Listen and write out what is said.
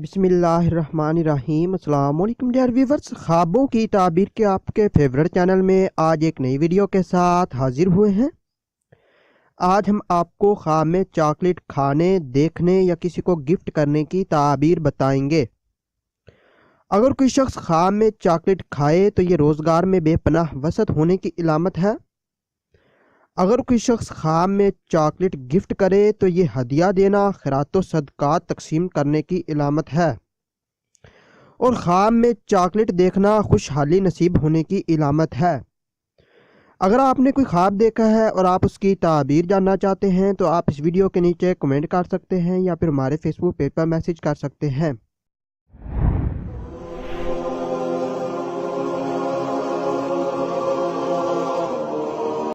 بسم اللہ الرحمن الرحیم۔ السلام علیکم ڈیئر ویورز، خوابوں کی تعبیر کے آپ کے فیورٹ چینل میں آج ایک نئی ویڈیو کے ساتھ حاضر ہوئے ہیں۔ آج ہم آپ کو خواب میں چاکلیٹ کھانے، دیکھنے یا کسی کو گفٹ کرنے کی تعبیر بتائیں گے۔ اگر کوئی شخص خواب میں چاکلیٹ کھائے تو یہ روزگار میں بے پناہ وسعت ہونے کی علامت ہے۔ اگر کوئی شخص خواب میں چاکلیٹ گفٹ کرے تو یہ ہدیہ دینا، خیرات و صدقات تقسیم کرنے کی علامت ہے، اور خواب میں چاکلیٹ دیکھنا خوشحالی نصیب ہونے کی علامت ہے۔ اگر آپ نے کوئی خواب دیکھا ہے اور آپ اس کی تعبیر جاننا چاہتے ہیں تو آپ اس ویڈیو کے نیچے کمنٹ کر سکتے ہیں یا پھر ہمارے فیس بک پیج پر میسج کر سکتے ہیں۔